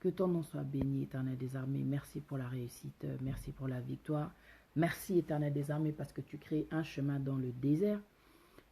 Que ton nom soit béni, Éternel des armées. Merci pour la réussite, merci pour la victoire. Merci, Éternel des armées, parce que tu crées un chemin dans le désert.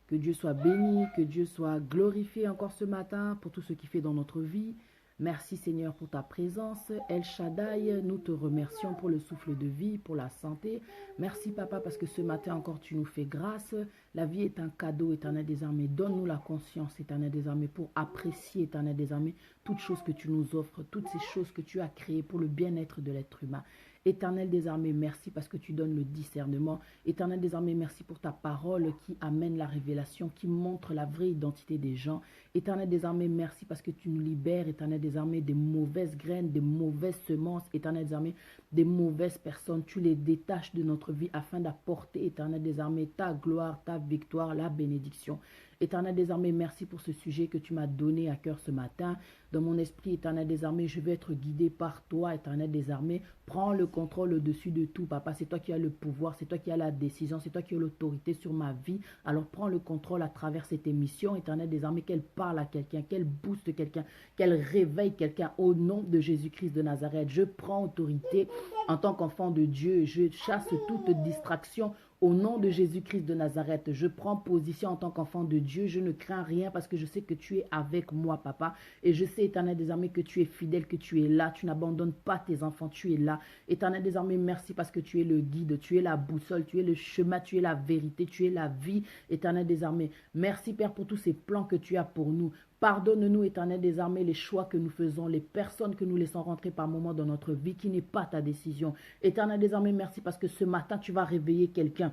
Que Dieu soit béni, que Dieu soit glorifié encore ce matin pour tout ce qu'il fait dans notre vie. Merci Seigneur pour ta présence. El Shaddai, nous te remercions pour le souffle de vie, pour la santé. Merci Papa parce que ce matin encore tu nous fais grâce. La vie est un cadeau, Éternel des armées. Donne-nous la conscience, Éternel des armées, pour apprécier, Éternel des armées, toutes choses que tu nous offres, toutes ces choses que tu as créées pour le bien-être de l'être humain. Éternel des armées, merci parce que tu donnes le discernement. Éternel des armées, merci pour ta parole qui amène la révélation, qui montre la vraie identité des gens. Éternel des armées, merci parce que tu nous libères, Éternel des armées, des mauvaises graines, des mauvaises semences, Éternel des armées, des mauvaises personnes. Tu les détaches de notre vie afin d'apporter, Éternel des armées, ta gloire, ta victoire, la bénédiction. Éternel des armées, merci pour ce sujet que tu m'as donné à cœur ce matin. Dans mon esprit, Éternel des armées, je vais être guidé par toi, Éternel des armées. Prends le contrôle au-dessus de tout, Papa. C'est toi qui as le pouvoir, c'est toi qui as la décision, c'est toi qui as l'autorité sur ma vie. Alors prends le contrôle à travers cette émission, Éternel des armées, qu'elle parle à quelqu'un, qu'elle booste quelqu'un, qu'elle réveille quelqu'un au nom de Jésus-Christ de Nazareth. Je prends autorité en tant qu'enfant de Dieu. Je chasse toute distraction. Au nom de Jésus-Christ de Nazareth, je prends position en tant qu'enfant de Dieu. Je ne crains rien parce que je sais que tu es avec moi, Papa. Et je sais, Éternel des armées, que tu es fidèle, que tu es là. Tu n'abandonnes pas tes enfants, tu es là. Éternel des armées, merci parce que tu es le guide, tu es la boussole, tu es le chemin, tu es la vérité, tu es la vie, Éternel des armées. Merci, Père, pour tous ces plans que tu as pour nous. Pardonne-nous, Éternel des armées, les choix que nous faisons, les personnes que nous laissons rentrer par moments dans notre vie qui n'est pas ta décision. Éternel des armées, merci parce que ce matin, tu vas réveiller quelqu'un.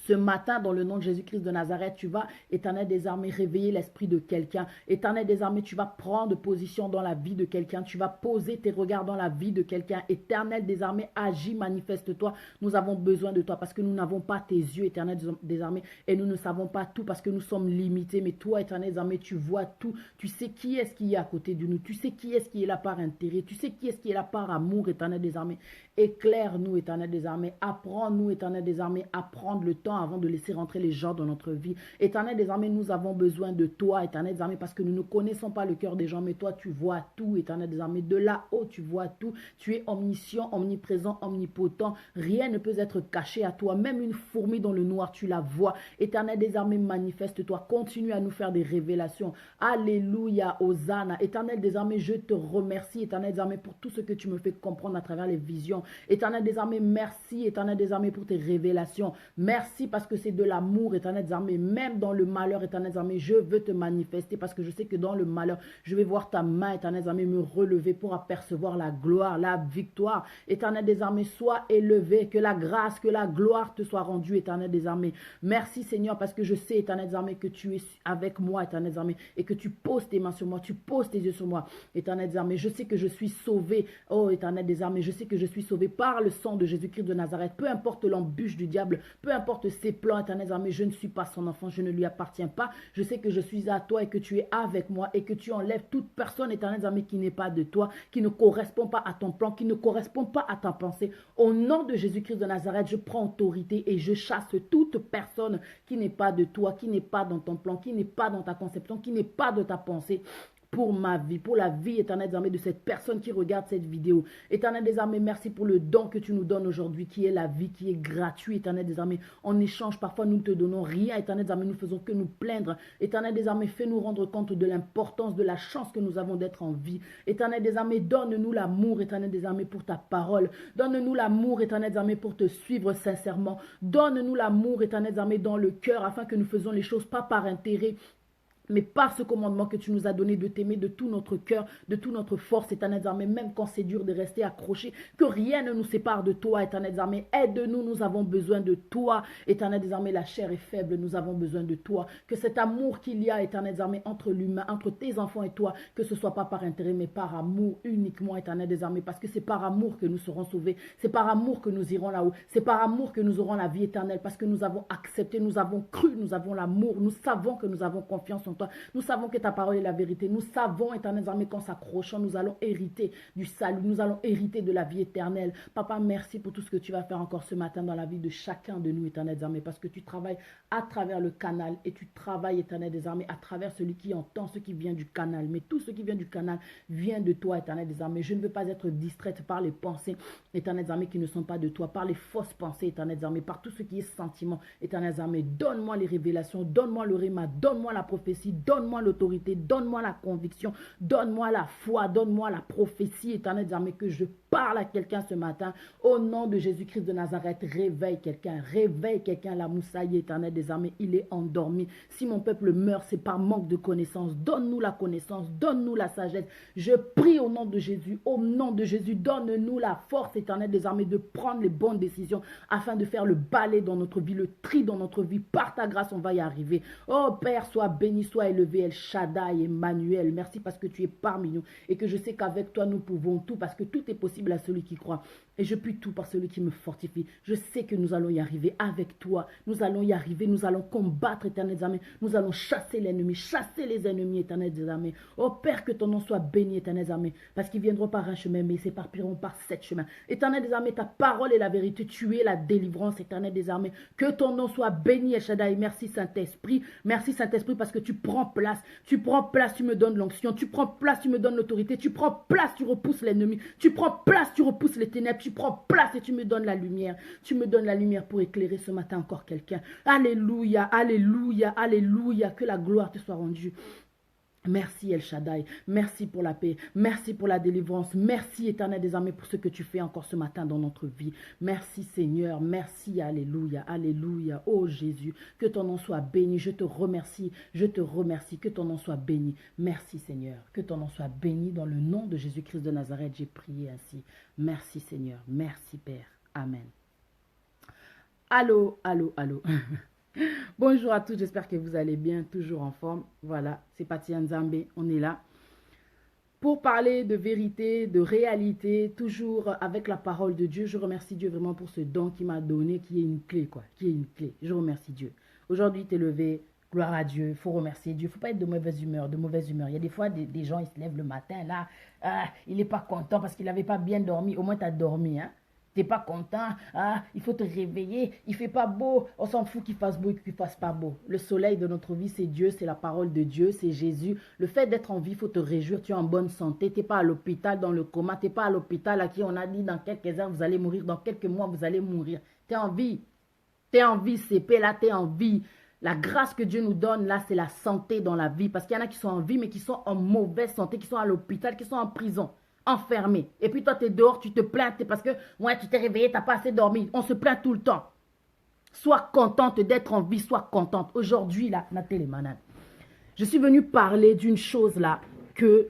Ce matin, dans le nom de Jésus-Christ de Nazareth, tu vas, Éternel des armées, réveiller l'esprit de quelqu'un. Éternel des armées, tu vas prendre position dans la vie de quelqu'un. Tu vas poser tes regards dans la vie de quelqu'un. Éternel des armées, agis, manifeste-toi. Nous avons besoin de toi parce que nous n'avons pas tes yeux, Éternel des armées, et nous ne savons pas tout parce que nous sommes limités. Mais toi, Éternel des armées, tu vois tout. Tu sais qui est-ce qui est à côté de nous. Tu sais qui est-ce qui est là par intérêt. Tu sais qui est-ce qui est là par amour, Éternel des armées. Éclaire-nous, Éternel des armées. Apprends-nous, Éternel des armées, à prendre le temps avant de laisser rentrer les gens dans notre vie. Éternel des armées, nous avons besoin de toi, Éternel des armées, parce que nous ne connaissons pas le cœur des gens, mais toi, tu vois tout, Éternel des armées. De là-haut, tu vois tout. Tu es omniscient, omniprésent, omnipotent. Rien ne peut être caché à toi. Même une fourmi dans le noir, tu la vois. Éternel des armées, manifeste-toi. Continue à nous faire des révélations. Alléluia, Hosanna. Éternel des armées, je te remercie, Éternel des armées, pour tout ce que tu me fais comprendre à travers les visions. Éternel des armées, merci, Éternel des armées, pour tes révélations. Merci parce que c'est de l'amour, Éternel des armées. Même dans le malheur, Éternel des armées, je veux te manifester parce que je sais que dans le malheur, je vais voir ta main, Éternel des armées, me relever pour apercevoir la gloire, la victoire. Éternel des armées, sois élevé, que la grâce, que la gloire te soit rendue, Éternel des armées. Merci Seigneur parce que je sais, Éternel des armées, que tu es avec moi, Éternel des armées, et que tu poses tes mains sur moi, tu poses tes yeux sur moi, Éternel des armées. Je sais que je suis sauvé, oh Éternel des armées, je sais que je suis sauvé par le sang de Jésus-Christ de Nazareth. Peu importe l'embûche du diable, peu importe ses plans, Éternel des armées, je ne suis pas son enfant, je ne lui appartiens pas. Je sais que je suis à toi et que tu es avec moi et que tu enlèves toute personne, Éternel des armées, qui n'est pas de toi, qui ne correspond pas à ton plan, qui ne correspond pas à ta pensée. Au nom de Jésus-Christ de Nazareth, je prends autorité et je chasse toute personne qui n'est pas de toi, qui n'est pas dans ton plan, qui n'est pas dans ta conception, qui n'est pas de ta pensée. Pour ma vie, pour la vie, Éternel des armées, de cette personne qui regarde cette vidéo. Éternel des armées, merci pour le don que tu nous donnes aujourd'hui, qui est la vie, qui est gratuit, Éternel des armées. En échange, parfois, nous ne te donnons rien, Éternel des armées, nous faisons que nous plaindre. Éternel des armées, fais-nous rendre compte de l'importance, de la chance que nous avons d'être en vie. Éternel des armées, donne-nous l'amour, Éternel des armées, pour ta parole. Donne-nous l'amour, Éternel des armées, pour te suivre sincèrement. Donne-nous l'amour, Éternel des armées, dans le cœur, afin que nous faisons les choses pas par intérêt, mais par ce commandement que tu nous as donné de t'aimer de tout notre cœur, de toute notre force, Éternel des armées, même quand c'est dur de rester accroché, que rien ne nous sépare de toi, Éternel des armées. Aide-nous, nous avons besoin de toi, Éternel des armées. La chair est faible, nous avons besoin de toi. Que cet amour qu'il y a, Éternel des armées, entre l'humain, entre tes enfants et toi, que ce soit pas par intérêt, mais par amour uniquement, Éternel des armées, parce que c'est par amour que nous serons sauvés, c'est par amour que nous irons là-haut, c'est par amour que nous aurons la vie éternelle, parce que nous avons accepté, nous avons cru, nous avons l'amour, nous savons que nous avons confiance en toi. Nous savons que ta parole est la vérité. Nous savons, éternel des armées, qu'en s'accrochant, nous allons hériter du salut. Nous allons hériter de la vie éternelle. Papa, merci pour tout ce que tu vas faire encore ce matin dans la vie de chacun de nous, éternel des armées, parce que tu travailles à travers le canal et tu travailles, éternel des armées, à travers celui qui entend ce qui vient du canal. Mais tout ce qui vient du canal vient de toi, éternel des armées. Je ne veux pas être distraite par les pensées, éternel des armées, qui ne sont pas de toi, par les fausses pensées, éternel des armées, par tout ce qui est sentiment, éternel des armées. Donne-moi les révélations, donne-moi le rhéma, donne-moi la prophétie, donne-moi l'autorité, donne-moi la conviction, donne-moi la foi, donne-moi la prophétie, éternel des armées, que je parle à quelqu'un ce matin. Au nom de Jésus-Christ de Nazareth, réveille quelqu'un, la moussaïe, éternel des armées, il est endormi. Si mon peuple meurt, c'est par manque de connaissance. Donne-nous la connaissance, donne-nous la sagesse. Je prie au nom de Jésus, donne-nous la force, éternel des armées, de prendre les bonnes décisions afin de faire le balai dans notre vie, le tri dans notre vie. Par ta grâce, on va y arriver. Oh Père, sois béni, sois élevé, El Shaddai, Emmanuel. Merci parce que tu es parmi nous et que je sais qu'avec toi, nous pouvons tout, parce que tout est possible à celui qui croit. Et je puis tout par celui qui me fortifie. Je sais que nous allons y arriver avec toi. Nous allons y arriver. Nous allons combattre, éternel des armées. Nous allons chasser l'ennemi, chasser les ennemis, éternel des armées. Oh Père, que ton nom soit béni, éternel des armées. Parce qu'ils viendront par un chemin, mais ils s'éparpilleront par 7 chemins. Éternel des armées, ta parole est la vérité. Tu es la délivrance, éternel des armées. Que ton nom soit béni, El Shaddai. Merci Saint-Esprit. Merci Saint-Esprit parce que tu prends place. Tu prends place, tu me donnes l'onction. Tu prends place, tu me donnes l'autorité. Tu prends place, tu repousses l'ennemi. Tu prends place, tu repousses les ténèbres. Tu prends place et tu me donnes la lumière. Tu me donnes la lumière pour éclairer ce matin encore quelqu'un. Alléluia, alléluia, alléluia. Que la gloire te soit rendue. Merci El Shaddai, merci pour la paix, merci pour la délivrance, merci Éternel des armées pour ce que tu fais encore ce matin dans notre vie. Merci Seigneur, merci, alléluia, alléluia. Oh Jésus, que ton nom soit béni, je te remercie, que ton nom soit béni. Merci Seigneur, que ton nom soit béni dans le nom de Jésus-Christ de Nazareth, j'ai prié ainsi. Merci Seigneur, merci Père, Amen. Allô, allô, allô. Bonjour à tous, j'espère que vous allez bien, toujours en forme. Voilà, c'est Pati Nzambe, on est là pour parler de vérité, de réalité, toujours avec la parole de Dieu. Je remercie Dieu vraiment pour ce don qu'il m'a donné, qui est une clé, quoi, qui est une clé. Je remercie Dieu. Aujourd'hui, t'es levé, gloire à Dieu, il faut remercier Dieu. Il ne faut pas être de mauvaise humeur, Il y a des fois, des gens, ils se lèvent le matin, là, il n'est pas content parce qu'il n'avait pas bien dormi. Au moins, tu as dormi, hein. T'es pas content, il faut te réveiller, il fait pas beau, on s'en fout qu'il fasse beau et qu'il fasse pas beau. Le soleil de notre vie, c'est Dieu, c'est la parole de Dieu, c'est Jésus. Le fait d'être en vie, il faut te réjouir, tu es en bonne santé, t'es pas à l'hôpital dans le coma, t'es pas à l'hôpital à qui on a dit dans quelques heures vous allez mourir, dans quelques mois vous allez mourir. T'es en vie, CP, là t'es en vie. La grâce que Dieu nous donne, là, c'est la santé dans la vie. Parce qu'il y en a qui sont en vie, mais qui sont en mauvaise santé, qui sont à l'hôpital, qui sont en prison. Enfermé. Et puis toi, tu es dehors, tu te plains parce que ouais, tu t'es réveillé, tu n'as pas assez dormi. On se plaint tout le temps. Sois contente d'être en vie, sois contente. Aujourd'hui, là, Nathalie Manan, je suis venue parler d'une chose là que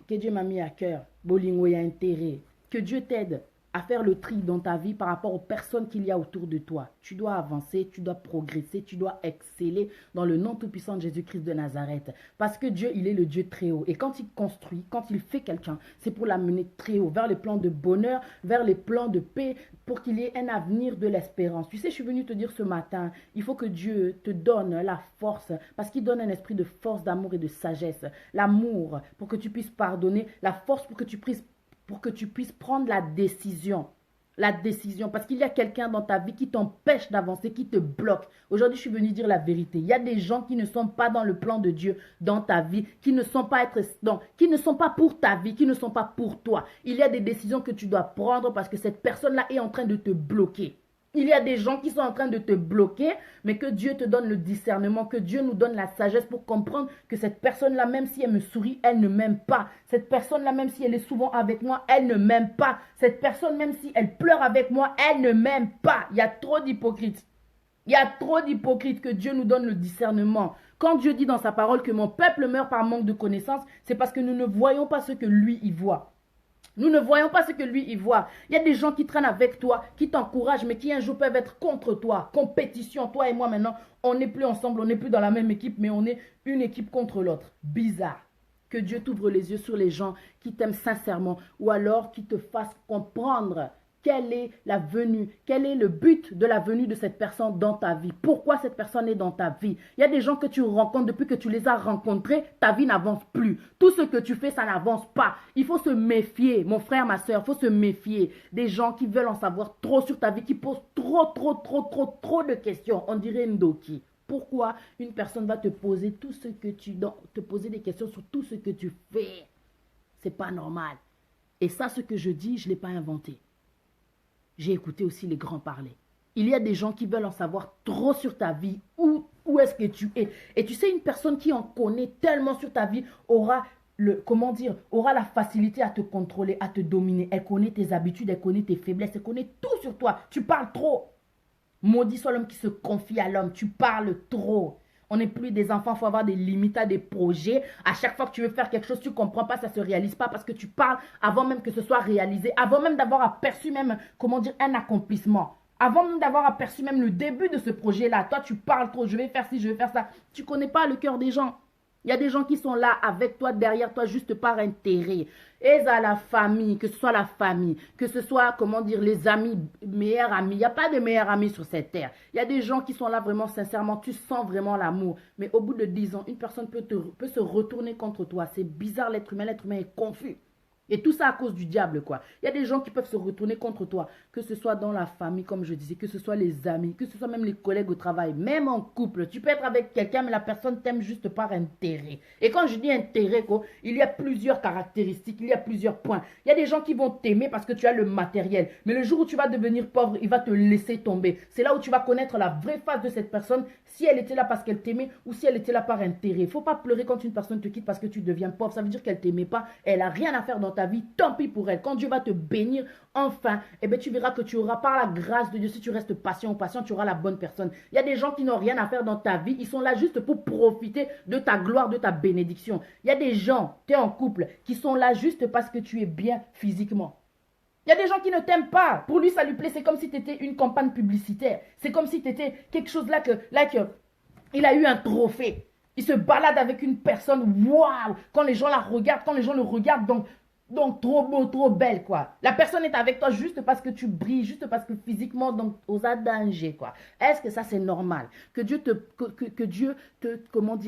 Dieu m'a mis à cœur. Bolingo, il y a intérêt. Que Dieu t'aide à faire le tri dans ta vie par rapport aux personnes qu'il y a autour de toi. Tu dois avancer, tu dois progresser, tu dois exceller dans le nom tout-puissant de Jésus-Christ de Nazareth. Parce que Dieu, il est le Dieu très haut. Et quand il construit, quand il fait quelqu'un, c'est pour l'amener très haut, vers les plans de bonheur, vers les plans de paix, pour qu'il y ait un avenir de l'espérance. Tu sais, je suis venue te dire ce matin, il faut que Dieu te donne la force, parce qu'il donne un esprit de force, d'amour et de sagesse. L'amour, pour que tu puisses pardonner, la force pour que tu puisses prendre la décision. Parce qu'il y a quelqu'un dans ta vie qui t'empêche d'avancer, qui te bloque. Aujourd'hui, je suis venue dire la vérité. Il y a des gens qui ne sont pas dans le plan de Dieu dans ta vie, qui ne sont pas pour ta vie, qui ne sont pas pour toi. Il y a des décisions que tu dois prendre parce que cette personne-là est en train de te bloquer. Il y a des gens qui sont en train de te bloquer, mais que Dieu te donne le discernement, que Dieu nous donne la sagesse pour comprendre que cette personne-là, même si elle me sourit, elle ne m'aime pas. Cette personne-là, même si elle est souvent avec moi, elle ne m'aime pas. Cette personne, même si elle pleure avec moi, elle ne m'aime pas. Il y a trop d'hypocrites. Il y a trop d'hypocrites, que Dieu nous donne le discernement. Quand Dieu dit dans sa parole que mon peuple meurt par manque de connaissance, c'est parce que nous ne voyons pas ce que lui y voit. Nous ne voyons pas ce que lui y voit. Il y a des gens qui traînent avec toi, qui t'encouragent, mais qui un jour peuvent être contre toi. Compétition, toi et moi maintenant, on n'est plus ensemble, on n'est plus dans la même équipe, mais on est une équipe contre l'autre. Bizarre. Que Dieu t'ouvre les yeux sur les gens qui t'aiment sincèrement, ou alors qui te fassent comprendre quelle est la venue, quel est le but de la venue de cette personne dans ta vie. Pourquoi cette personne est dans ta vie. Il y a des gens que tu rencontres, depuis que tu les as rencontrés, ta vie n'avance plus. Tout ce que tu fais, ça n'avance pas. Il faut se méfier, mon frère, ma soeur, il faut se méfier des gens qui veulent en savoir trop sur ta vie, qui posent trop de questions. On dirait Ndoki. Pourquoi une personne va te poser tout ce que te poser des questions sur tout ce que tu fais? C'est pas normal. Et ça, ce que je dis, je ne l'ai pas inventé. J'ai écouté aussi les grands parler. Il y a des gens qui veulent en savoir trop sur ta vie. Où est-ce que tu es? Et tu sais, une personne qui en connaît tellement sur ta vie aura aura la facilité à te contrôler, à te dominer. Elle connaît tes habitudes, elle connaît tes faiblesses, elle connaît tout sur toi. Tu parles trop. Maudit soit l'homme qui se confie à l'homme. Tu parles trop. On n'est plus des enfants, il faut avoir des limites à des projets. À chaque fois que tu veux faire quelque chose, tu ne comprends pas, ça ne se réalise pas parce que tu parles avant même que ce soit réalisé, avant même d'avoir aperçu même, un accomplissement. Avant même d'avoir aperçu même le début de ce projet-là. Toi, tu parles trop, je vais faire ci, je vais faire ça. Tu ne connais pas le cœur des gens. Il y a des gens qui sont là avec toi, derrière toi, juste par intérêt. Et à la famille, que ce soit la famille, que ce soit, les amis, meilleurs amis. Il n'y a pas de meilleurs amis sur cette terre. Il y a des gens qui sont là vraiment sincèrement, tu sens vraiment l'amour. Mais au bout de 10 ans, une personne peut se retourner contre toi. C'est bizarre, l'être humain est confus. Et tout ça à cause du diable, quoi. Il y a des gens qui peuvent se retourner contre toi, que ce soit dans la famille, comme je disais, que ce soit les amis, que ce soit même les collègues au travail, même en couple. Tu peux être avec quelqu'un, mais la personne t'aime juste par intérêt. Et quand je dis intérêt, quoi, il y a plusieurs caractéristiques, il y a plusieurs points. Il y a des gens qui vont t'aimer parce que tu as le matériel. Mais le jour où tu vas devenir pauvre, il va te laisser tomber. C'est là où tu vas connaître la vraie face de cette personne, si elle était là parce qu'elle t'aimait ou si elle était là par intérêt. Il ne faut pas pleurer quand une personne te quitte parce que tu deviens pauvre. Ça veut dire qu'elle ne t'aimait pas. Elle n'a rien à faire dans ta vie, tant pis pour elle. Quand Dieu va te bénir, enfin, tu verras que tu auras par la grâce de Dieu, si tu restes patient ou patient, tu auras la bonne personne. Il y a des gens qui n'ont rien à faire dans ta vie, ils sont là juste pour profiter de ta gloire, de ta bénédiction. Il y a des gens, tu es en couple, qui sont là juste parce que tu es bien physiquement. Il y a des gens qui ne t'aiment pas. Pour lui, ça lui plaît. C'est comme si tu étais une campagne publicitaire. C'est comme si tu étais quelque chose là que il a eu un trophée. Il se balade avec une personne, waouh, quand les gens la regardent, quand les gens le regardent, donc trop beau, trop belle, quoi. La personne est avec toi juste parce que tu brilles, juste parce que physiquement, donc, aux danger, quoi. Est-ce que ça, c'est normal? Que Dieu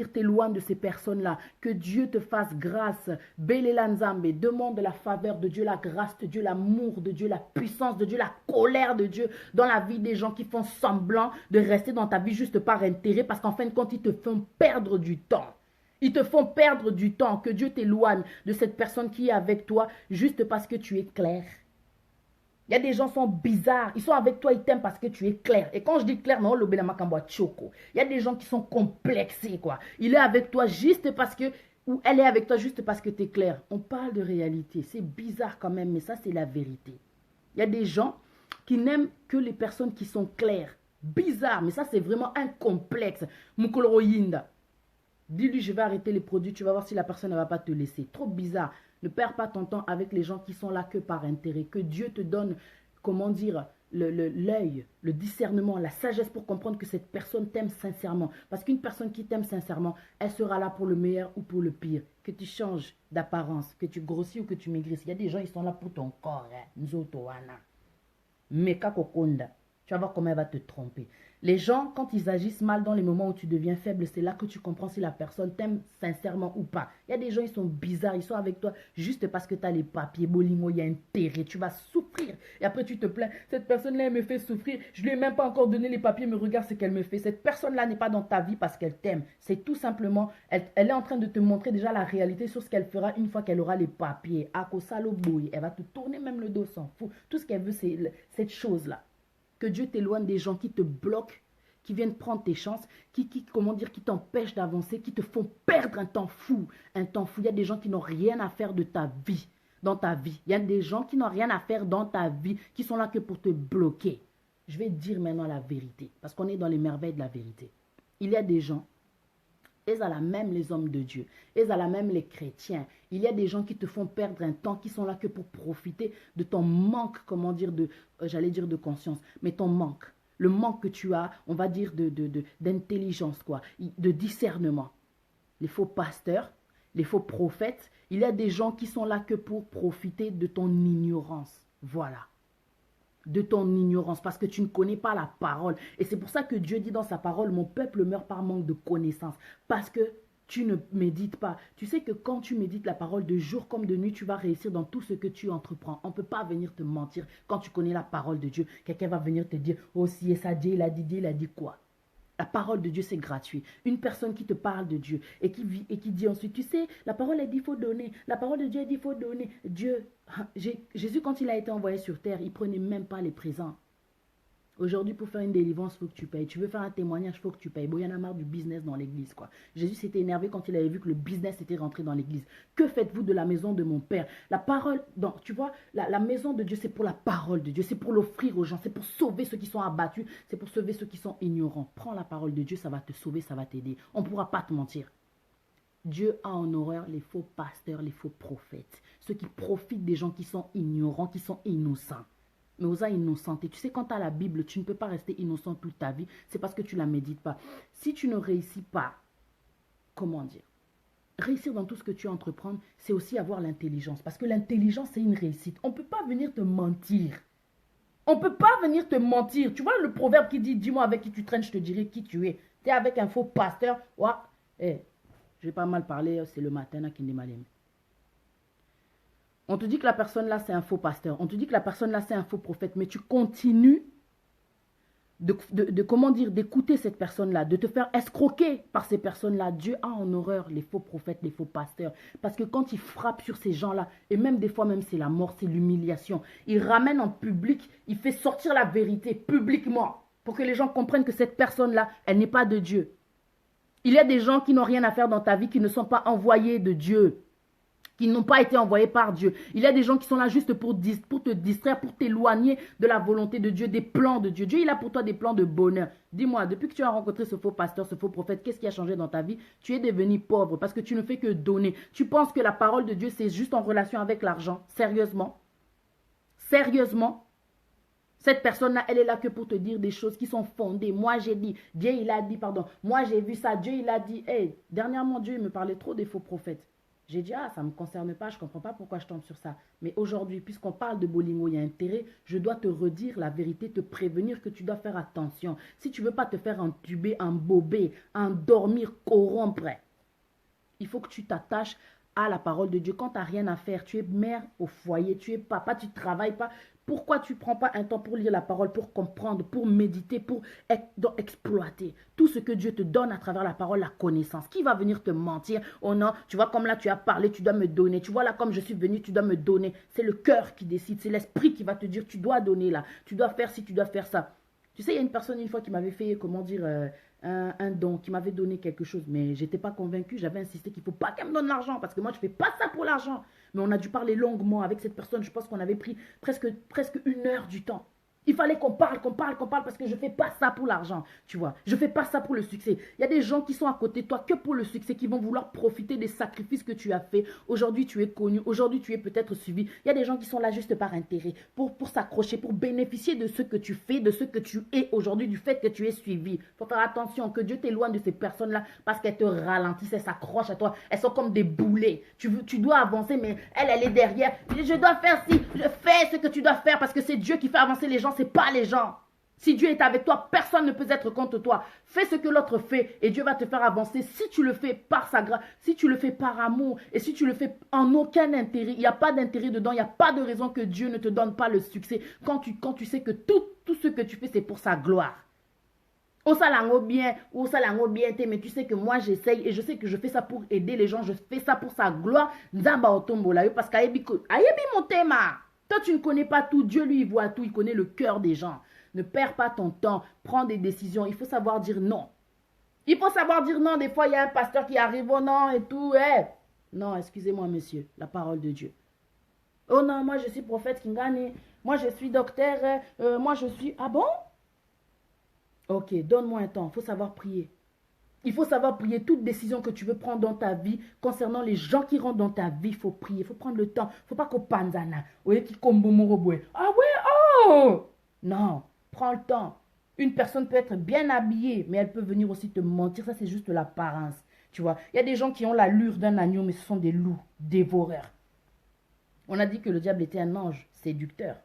t'éloigne de ces personnes-là. Que Dieu te fasse grâce. Belelanzambe, demande la faveur de Dieu, la grâce de Dieu, l'amour de Dieu, la puissance de Dieu, la colère de Dieu dans la vie des gens qui font semblant de rester dans ta vie juste par intérêt parce qu'en fin de compte, ils te font perdre du temps. Ils te font perdre du temps. Que Dieu t'éloigne de cette personne qui est avec toi juste parce que tu es clair. Il y a des gens qui sont bizarres. Ils sont avec toi, ils t'aiment parce que tu es clair. Et quand je dis clair, non, il y a des gens qui sont complexés, quoi. Il est avec toi juste parce que, ou elle est avec toi juste parce que tu es clair. On parle de réalité. C'est bizarre quand même, mais ça, c'est la vérité. Il y a des gens qui n'aiment que les personnes qui sont claires. Bizarre, mais ça, c'est vraiment un complexe. Mukoloyinda. Dis-lui, je vais arrêter les produits, tu vas voir si la personne ne va pas te laisser. Trop bizarre. Ne perds pas ton temps avec les gens qui sont là que par intérêt. Que Dieu te donne, l'œil, le discernement, la sagesse pour comprendre que cette personne t'aime sincèrement. Parce qu'une personne qui t'aime sincèrement, elle sera là pour le meilleur ou pour le pire. Que tu changes d'apparence, que tu grossis ou que tu maigrisses. Il y a des gens, ils sont là pour ton corps. Meka kokonda. Tu vas voir comment elle va te tromper. Les gens, quand ils agissent mal dans les moments où tu deviens faible, c'est là que tu comprends si la personne t'aime sincèrement ou pas. Il y a des gens, ils sont bizarres, ils sont avec toi juste parce que tu as les papiers, bolingo, il y a intérêt, tu vas souffrir. Et après, tu te plains, cette personne-là, elle me fait souffrir, je ne lui ai même pas encore donné les papiers, mais regarde ce qu'elle me fait. Cette personne-là n'est pas dans ta vie parce qu'elle t'aime. C'est tout simplement, elle est en train de te montrer déjà la réalité sur ce qu'elle fera une fois qu'elle aura les papiers. Elle va te tourner même le dos, s'en fout. Tout ce qu'elle veut, c'est cette chose-là. Que Dieu t'éloigne des gens qui te bloquent, qui viennent prendre tes chances, qui t'empêchent d'avancer, qui te font perdre un temps fou. Un temps fou. Il y a des gens qui n'ont rien à faire de ta vie, dans ta vie. Il y a des gens qui n'ont rien à faire dans ta vie, qui sont là que pour te bloquer. Je vais dire maintenant la vérité, parce qu'on est dans les merveilles de la vérité. Il y a des gens, et à la même les hommes de Dieu, et à la même les chrétiens. Il y a des gens qui te font perdre un temps, qui sont là que pour profiter de ton manque, de conscience, mais ton manque. Le manque que tu as, on va dire, d'intelligence, quoi, de discernement. Les faux pasteurs, les faux prophètes, il y a des gens qui sont là que pour profiter de ton ignorance. Voilà. de ton ignorance, parce que tu ne connais pas la parole. Et c'est pour ça que Dieu dit dans sa parole, mon peuple meurt par manque de connaissance, parce que tu ne médites pas. Tu sais que quand tu médites la parole de jour comme de nuit, tu vas réussir dans tout ce que tu entreprends. On ne peut pas venir te mentir quand tu connais la parole de Dieu. Quelqu'un va venir te dire, oh si et ça, Dieu il a dit quoi? La parole de Dieu, c'est gratuit. Une personne qui te parle de Dieu et qui vit et qui dit ensuite, tu sais, la parole est dit, il faut donner. La parole de Dieu est dit, il faut donner. Dieu, Jésus, quand il a été envoyé sur terre, il ne prenait même pas les présents. Aujourd'hui, pour faire une délivrance, il faut que tu payes. Tu veux faire un témoignage, il faut que tu payes. Bon, il y en a marre du business dans l'église, quoi. Jésus s'était énervé quand il avait vu que le business était rentré dans l'église. Que faites-vous de la maison de mon Père? La parole, donc, tu vois, la maison de Dieu, c'est pour la parole de Dieu. C'est pour l'offrir aux gens. C'est pour sauver ceux qui sont abattus. C'est pour sauver ceux qui sont ignorants. Prends la parole de Dieu, ça va te sauver, ça va t'aider. On ne pourra pas te mentir. Dieu a en horreur les faux pasteurs, les faux prophètes. Ceux qui profitent des gens qui sont ignorants, qui sont innocents. Mais osa innocenté. Tu sais, quand tu as la Bible, tu ne peux pas rester innocent toute ta vie. C'est parce que tu ne la médites pas. Si tu ne réussis pas, comment dire? Réussir dans tout ce que tu entreprends, c'est aussi avoir l'intelligence. Parce que l'intelligence, c'est une réussite. On ne peut pas venir te mentir. On ne peut pas venir te mentir. Tu vois le proverbe qui dit, dis-moi avec qui tu traînes, je te dirai qui tu es. Tu es avec un faux pasteur. Ouais. Je vais pas mal parler, c'est le matin là qui n'est mal aimé. On te dit que la personne là, c'est un faux pasteur. On te dit que la personne là, c'est un faux prophète. Mais tu continues comment dire, d'écouter cette personne-là, de te faire escroquer par ces personnes-là. Dieu a en horreur les faux prophètes, les faux pasteurs. Parce que quand il frappe sur ces gens-là, et même des fois, même c'est la mort, c'est l'humiliation. Il ramène en public, il fait sortir la vérité publiquement pour que les gens comprennent que cette personne-là, elle n'est pas de Dieu. Il y a des gens qui n'ont rien à faire dans ta vie, qui ne sont pas envoyés de Dieu, qui n'ont pas été envoyés par Dieu. Il y a des gens qui sont là juste pour te distraire, pour t'éloigner de la volonté de Dieu, des plans de Dieu. Dieu, il a pour toi des plans de bonheur. Dis-moi, depuis que tu as rencontré ce faux pasteur, ce faux prophète, qu'est-ce qui a changé dans ta vie? Tu es devenu pauvre parce que tu ne fais que donner. Tu penses que la parole de Dieu, c'est juste en relation avec l'argent? Sérieusement? Sérieusement? Cette personne-là, elle est là que pour te dire des choses qui sont fondées. Moi, j'ai dit, Dieu, il a dit, pardon. Moi, j'ai vu ça, Dieu, il a dit. Hey, dernièrement, Dieu, il me parlait trop des faux prophètes. J'ai dit, ah, ça ne me concerne pas, je ne comprends pas pourquoi je tombe sur ça. Mais aujourd'hui, puisqu'on parle de Bolingo, il y a intérêt, je dois te redire la vérité, te prévenir que tu dois faire attention. Si tu ne veux pas te faire entuber, embober, endormir, corrompre, il faut que tu t'attaches à la parole de Dieu. Quand tu n'as rien à faire, tu es mère au foyer, tu es papa, tu ne travailles pas. Pourquoi tu ne prends pas un temps pour lire la parole, pour comprendre, pour méditer, pour exploiter tout ce que Dieu te donne à travers la parole, la connaissance? Qui va venir te mentir? Oh non, tu vois comme là tu as parlé, tu dois me donner. Tu vois là comme je suis venu, tu dois me donner. C'est le cœur qui décide, c'est l'esprit qui va te dire tu dois donner là, tu dois faire ci, tu dois faire ça. Tu sais, il y a une personne une fois qui m'avait fait, comment dire, un don, qui m'avait donné quelque chose, mais je n'étais pas convaincue. J'avais insisté qu'il ne faut pas qu'elle me donne l'argent, parce que moi, je ne fais pas ça pour l'argent. Mais on a dû parler longuement avec cette personne. Je pense qu'on avait pris presque 1 heure du temps. Il fallait qu'on parle, parce que je ne fais pas ça pour l'argent, tu vois. Je ne fais pas ça pour le succès. Il y a des gens qui sont à côté de toi que pour le succès, qui vont vouloir profiter des sacrifices que tu as fait. Aujourd'hui, tu es connu. Aujourd'hui, tu es peut-être suivi. Il y a des gens qui sont là juste par intérêt, pour s'accrocher, pour bénéficier de ce que tu fais, de ce que tu es aujourd'hui, du fait que tu es suivi. Il faut faire attention, que Dieu t'éloigne de ces personnes-là parce qu'elles te ralentissent, elles s'accrochent à toi. Elles sont comme des boulets. Tu dois avancer, mais elle est derrière. Je dois faire ci, je fais ce que tu dois faire parce que c'est Dieu qui fait avancer les gens. C'est pas les gens. Si Dieu est avec toi, personne ne peut être contre toi. Fais ce que l'autre fait et Dieu va te faire avancer. Si tu le fais par sa grâce, si tu le fais par amour et si tu le fais en aucun intérêt, il n'y a pas d'intérêt dedans, il n'y a pas de raison que Dieu ne te donne pas le succès quand tu sais que tout ce que tu fais, c'est pour sa gloire. Au salango bien, mais tu sais que moi j'essaye et je sais que je fais ça pour aider les gens, je fais ça pour sa gloire. Nzamba otombola parce qu'ayebi mon thème. Toi, tu ne connais pas tout. Dieu, lui, il voit tout. Il connaît le cœur des gens. Ne perds pas ton temps. Prends des décisions. Il faut savoir dire non. Il faut savoir dire non. Des fois, il y a un pasteur qui arrive. Oh non, et tout. Non, excusez-moi, monsieur. La parole de Dieu. Oh non, moi, je suis prophète Kingani. Moi, je suis docteur. Moi, je suis... Ah bon? Ok, donne-moi un temps. Il faut savoir prier. Il faut savoir prier. Toute décision que tu veux prendre dans ta vie, concernant les gens qui rentrent dans ta vie, il faut prier. Il faut prendre le temps. Il ne faut pas qu'on panzana. Ah ouais, oh! Non, prends le temps. Une personne peut être bien habillée, mais elle peut venir aussi te mentir. Ça, c'est juste l'apparence. Tu vois, il y a des gens qui ont l'allure d'un agneau, mais ce sont des loups, dévoreurs. On a dit que le diable était un ange séducteur.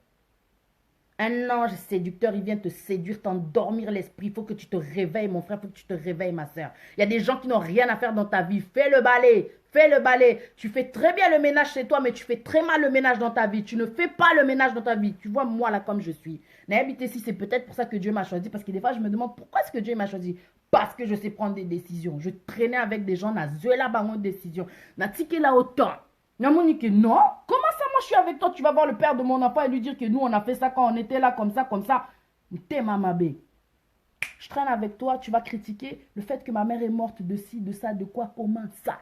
Un ange séducteur, il vient te séduire, t'endormir l'esprit. Il faut que tu te réveilles, mon frère. Il faut que tu te réveilles, ma soeur. Il y a des gens qui n'ont rien à faire dans ta vie. Fais le balai. Fais le balai. Tu fais très bien le ménage chez toi, mais tu fais très mal le ménage dans ta vie. Tu ne fais pas le ménage dans ta vie. Tu vois, moi, là, comme je suis. N'habite ici, c'est peut-être pour ça que Dieu m'a choisi. Parce que des fois, je me demande pourquoi est-ce que Dieu m'a choisi. Parce que je sais prendre des décisions. Je traînais avec des gens, na zuela bango décision. Na tike la autant. Non, comment ça, moi je suis avec toi, tu vas voir le père de mon enfant et lui dire que nous on a fait ça quand on était là, comme ça, comme ça. T'es ma mabé. Je traîne avec toi, tu vas critiquer le fait que ma mère est morte de ci, de ça, de quoi, comment ça.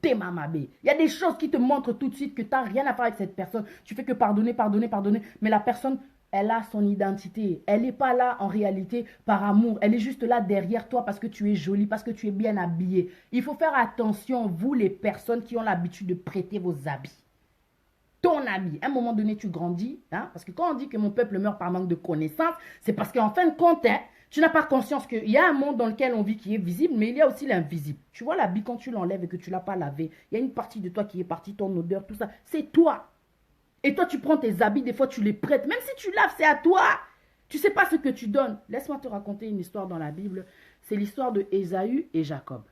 T'es ma mabé. Il y a des choses qui te montrent tout de suite que tu n'as rien à faire avec cette personne. Tu fais que pardonner, pardonner, pardonner. Mais la personne, elle a son identité. Elle n'est pas là en réalité par amour. Elle est juste là derrière toi parce que tu es jolie, parce que tu es bien habillée. Il faut faire attention, vous les personnes qui ont l'habitude de prêter vos habits. Ton habit. À un moment donné, tu grandis. Hein, parce que quand on dit que mon peuple meurt par manque de connaissances, c'est parce qu'en fin de compte, hein, tu n'as pas conscience qu'il y a un monde dans lequel on vit qui est visible, mais il y a aussi l'invisible. Tu vois l'habit quand tu l'enlèves et que tu ne l'as pas lavé. Il y a une partie de toi qui est partie, ton odeur, tout ça. C'est toi. Et toi, tu prends tes habits, des fois, tu les prêtes. Même si tu laves, c'est à toi. Tu ne sais pas ce que tu donnes. Laisse-moi te raconter une histoire dans la Bible. C'est l'histoire de Ésaü et Jacob.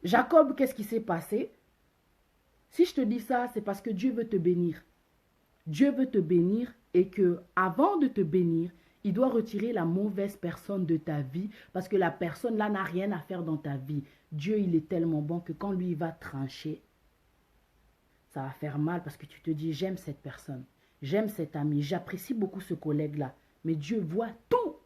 Jacob, qu'est-ce qui s'est passé? Si je te dis ça, c'est parce que Dieu veut te bénir. Dieu veut te bénir et que avant de te bénir, il doit retirer la mauvaise personne de ta vie parce que la personne là n'a rien à faire dans ta vie. Dieu, il est tellement bon que quand lui, il va trancher, ça va faire mal parce que tu te dis, j'aime cette personne, j'aime cet ami, j'apprécie beaucoup ce collègue-là. Mais Dieu voit tout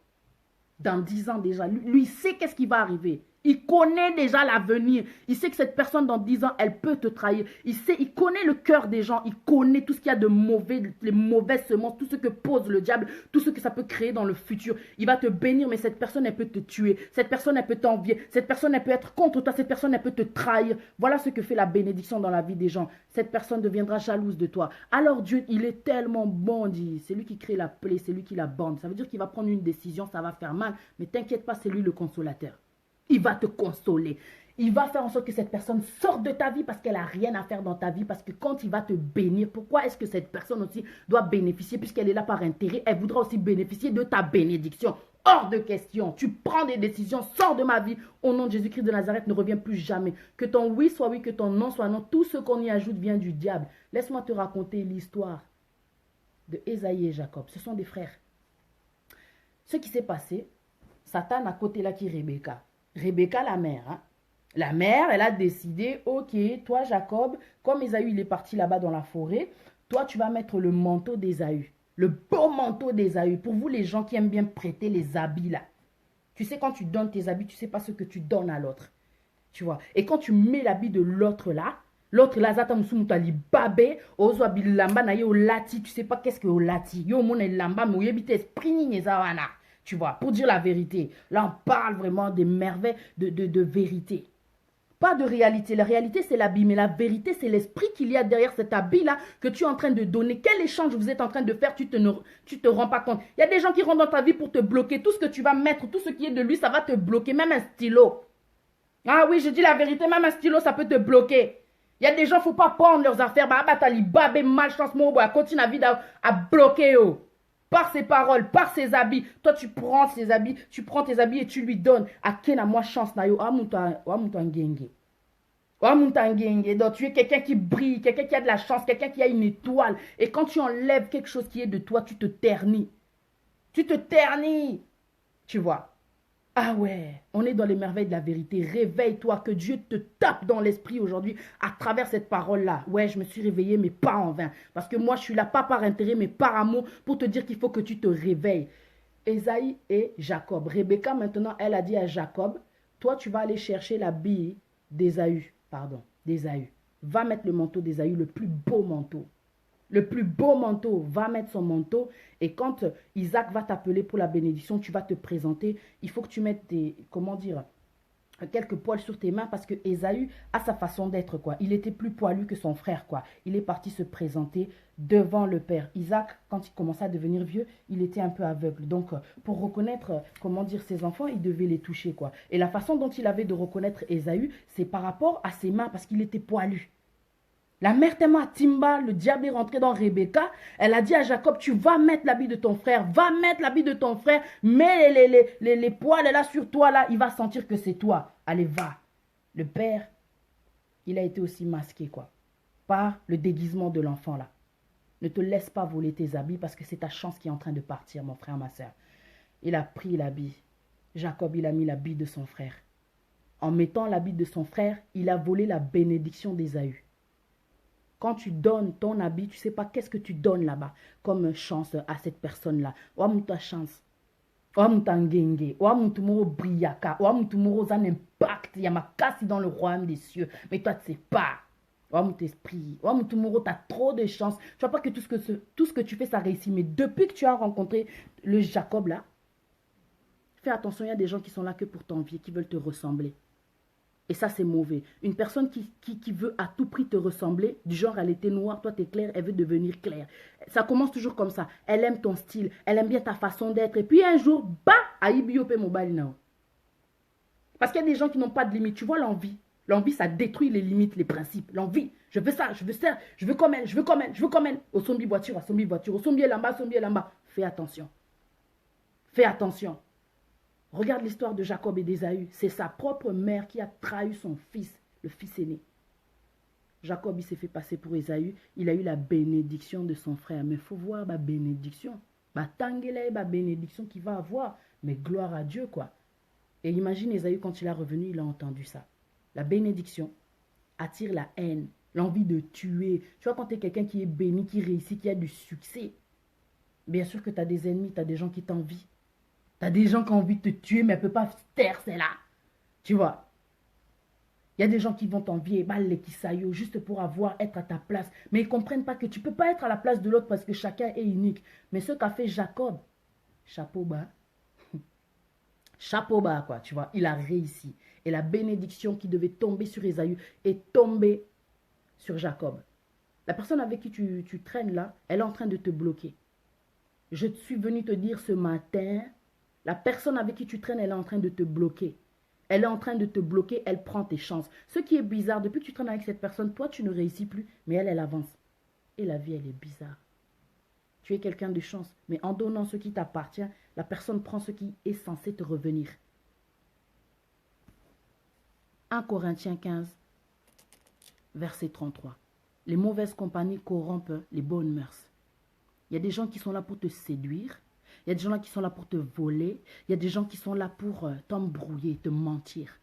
dans 10 ans déjà. Lui, il sait qu'est-ce qui va arriver. Il connaît déjà l'avenir. Il sait que cette personne dans 10 ans, elle peut te trahir. Il connaît le cœur des gens. Il connaît tout ce qu'il y a de mauvais, les mauvaises semences, tout ce que pose le diable, tout ce que ça peut créer dans le futur. Il va te bénir, mais cette personne, elle peut te tuer. Cette personne, elle peut t'envier. Cette personne, elle peut être contre toi. Cette personne, elle peut te trahir. Voilà ce que fait la bénédiction dans la vie des gens. Cette personne deviendra jalouse de toi. Alors Dieu, il est tellement bon, dit. C'est lui qui crée la plaie, c'est lui qui la bande. Ça veut dire qu'il va prendre une décision, ça va faire mal. Mais t'inquiète pas, c'est lui le consolateur. Il va te consoler. Il va faire en sorte que cette personne sorte de ta vie parce qu'elle n'a rien à faire dans ta vie. Parce que quand il va te bénir, pourquoi est-ce que cette personne aussi doit bénéficier? Puisqu'elle est là par intérêt, elle voudra aussi bénéficier de ta bénédiction. Hors de question. Tu prends des décisions, sors de ma vie. Au nom de Jésus-Christ de Nazareth, ne reviens plus jamais. Que ton oui soit oui, que ton non soit non. Tout ce qu'on y ajoute vient du diable. Laisse-moi te raconter l'histoire de Ésaïe et Jacob. Ce sont des frères. Ce qui s'est passé, Satan a côté là qui est Rebecca. Rebecca, la mère. Hein? La mère, elle a décidé, ok, toi Jacob, comme Ésaü, il est parti là-bas dans la forêt, toi tu vas mettre le manteau d'Ésaü. Le beau manteau d'Ésaü. Pour vous les gens qui aiment bien prêter les habits là. Tu sais quand tu donnes tes habits, tu sais pas ce que tu donnes à l'autre. Tu vois. Et quand tu mets l'habit de l'autre là, zata musumutali babé, ozo abilamba na yo lati, tu sais pas qu'est-ce que au lati. Yo mon lamba, mais yebite esprit ni zawana. Tu vois, pour dire la vérité. Là, on parle vraiment des merveilles de vérité. Pas de réalité. La réalité, c'est l'habit. Mais la vérité, c'est l'esprit qu'il y a derrière cet habit-là que tu es en train de donner. Quel échange vous êtes en train de faire, tu te rends pas compte. Il y a des gens qui rentrent dans ta vie pour te bloquer. Tout ce que tu vas mettre, tout ce qui est de lui, ça va te bloquer. Même un stylo. Ah oui, je dis la vérité. Même un stylo, ça peut te bloquer. Il y a des gens, il ne faut pas prendre leurs affaires. Bah, tali, babé, malchance, mon bois, continue la vie à bloquer. Oh. Par ses paroles, par ses habits. Toi, tu prends ses habits, tu prends tes habits et tu lui donnes. À Kena, moi, chance, na yo, donc, tu es quelqu'un qui brille, quelqu'un qui a de la chance, quelqu'un qui a une étoile. Et quand tu enlèves quelque chose qui est de toi, tu te ternis. Tu te ternis. Tu vois. Ah ouais, on est dans les merveilles de la vérité. Réveille-toi, que Dieu te tape dans l'esprit aujourd'hui à travers cette parole-là. Ouais, je me suis réveillée, mais pas en vain. Parce que moi, je suis là, pas par intérêt, mais par amour, pour te dire qu'il faut que tu te réveilles. Ésaïe et Jacob. Rebecca, maintenant, elle a dit à Jacob, toi, tu vas aller chercher la bille d'Ésaü. Va mettre le manteau d'Ésaü, le plus beau manteau. Le plus beau manteau, va mettre son manteau. Et quand Isaac va t'appeler pour la bénédiction, tu vas te présenter. Il faut que tu mettes quelques poils sur tes mains parce que Ésaü a sa façon d'être, quoi. Il était plus poilu que son frère, quoi. Il est parti se présenter devant le père. Isaac, quand il commençait à devenir vieux, il était un peu aveugle. Donc, pour reconnaître, ses enfants, il devait les toucher, quoi. Et la façon dont il avait de reconnaître Ésaü, c'est par rapport à ses mains parce qu'il était poilu. La mère tellement à Timba, le diable est rentré dans Rebecca. Elle a dit à Jacob, tu vas mettre l'habit de ton frère. Va mettre l'habit de ton frère. Mets les poils là sur toi. Là, il va sentir que c'est toi. Allez, va. Le père, il a été aussi masqué, quoi. Par le déguisement de l'enfant, là. Ne te laisse pas voler tes habits parce que c'est ta chance qui est en train de partir, mon frère, ma soeur. Il a pris l'habit. Jacob, il a mis l'habit de son frère. En mettant l'habit de son frère, il a volé la bénédiction d'Ésaü. Quand tu donnes ton habit, tu ne sais pas qu'est-ce que tu donnes là-bas comme chance à cette personne-là. Ou ta chance. Ou ta ngenge. Ou tumoro briyaka. Ou tumoro un impact. Il y a ma casse dans le royaume des cieux. Mais toi, tu ne sais pas. Ou ton esprit. Ou tumoro, tu as trop de chance. Tu ne vois pas que tout ce que tu fais, ça réussit. Mais depuis que tu as rencontré le Jacob là, fais attention, il y a des gens qui sont là que pour t'envier, qui veulent te ressembler. Et ça, c'est mauvais. Une personne qui veut à tout prix te ressembler, du genre, elle était noire, toi, tu es claire, elle veut devenir claire. Ça commence toujours comme ça. Elle aime ton style, elle aime bien ta façon d'être. Et puis un jour, bah, aïbiope mobile now. Parce qu'il y a des gens qui n'ont pas de limite. Tu vois l'envie. L'envie, ça détruit les limites, les principes. L'envie, je veux ça, je veux ça, je veux comme elle, je veux comme elle, je veux comme elle. Au sombi voiture, au sombi voiture, au sombi là-bas, sombi là-bas. Fais attention. Fais attention. Regarde l'histoire de Jacob et d'Ésaü. C'est sa propre mère qui a trahi son fils, le fils aîné. Jacob, il s'est fait passer pour Ésaü. Il a eu la bénédiction de son frère. Mais il faut voir ma bénédiction. Ma tangela ma bénédiction qu'il va avoir. Mais gloire à Dieu, quoi. Et imagine Ésaü, quand il est revenu, il a entendu ça. La bénédiction attire la haine, l'envie de tuer. Tu vois, quand tu es quelqu'un qui est béni, qui réussit, qui a du succès, bien sûr que tu as des ennemis, tu as des gens qui t'envient. Tu as des gens qui ont envie de te tuer, mais elle ne peut pas se taire, c'est là. Tu vois. Il y a des gens qui vont t'envier, les kisayo, juste pour être à ta place. Mais ils ne comprennent pas que tu ne peux pas être à la place de l'autre parce que chacun est unique. Mais ce qu'a fait Jacob, chapeau bas. Chapeau bas, quoi, tu vois. Il a réussi. Et la bénédiction qui devait tomber sur Ésaü est tombée sur Jacob. La personne avec qui tu traînes là, elle est en train de te bloquer. Je suis venu te dire ce matin, la personne avec qui tu traînes, elle est en train de te bloquer. Elle est en train de te bloquer, elle prend tes chances. Ce qui est bizarre, depuis que tu traînes avec cette personne, toi, tu ne réussis plus, mais elle avance. Et la vie, elle est bizarre. Tu es quelqu'un de chance, mais en donnant ce qui t'appartient, la personne prend ce qui est censé te revenir. 1 Corinthiens 15, verset 33. Les mauvaises compagnies corrompent les bonnes mœurs. Il y a des gens qui sont là pour te séduire. Il y a des gens là qui sont là pour te voler. Il y a des gens qui sont là pour t'embrouiller, te mentir.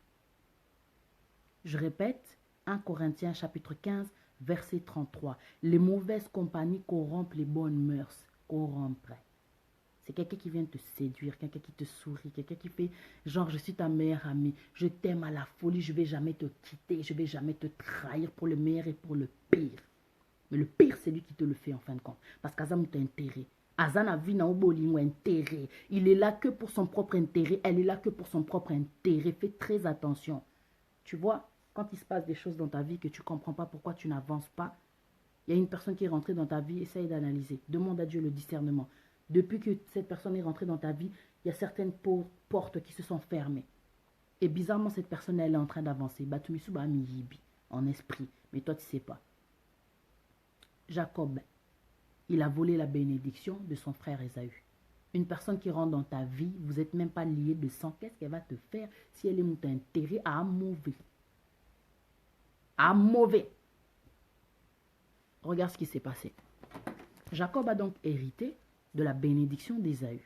Je répète, 1 Corinthiens chapitre 15, verset 33. Les mauvaises compagnies corrompent les bonnes mœurs. Corrompre. C'est quelqu'un qui vient te séduire, quelqu'un qui te sourit, quelqu'un qui fait genre je suis ta meilleure amie, je t'aime à la folie, je ne vais jamais te quitter, je ne vais jamais te trahir pour le meilleur et pour le pire. Mais le pire, c'est lui qui te le fait en fin de compte. Parce qu'Azam t'a intérêt. Azan a vu dans intérêt. Il est là que pour son propre intérêt. Elle est là que pour son propre intérêt. Fais très attention. Tu vois, quand il se passe des choses dans ta vie que tu ne comprends pas pourquoi tu n'avances pas, il y a une personne qui est rentrée dans ta vie, essaye d'analyser. Demande à Dieu le discernement. Depuis que cette personne est rentrée dans ta vie, il y a certaines portes qui se sont fermées. Et bizarrement, cette personne, elle est en train d'avancer. En esprit. Mais toi, tu ne sais pas. Jacob, il a volé la bénédiction de son frère Ésaü. Une personne qui rentre dans ta vie, vous n'êtes même pas lié de sang. Qu'est-ce qu'elle va te faire si elle est mon intérêt à mauvais? À mauvais. Regarde ce qui s'est passé. Jacob a donc hérité de la bénédiction d'Ésaü.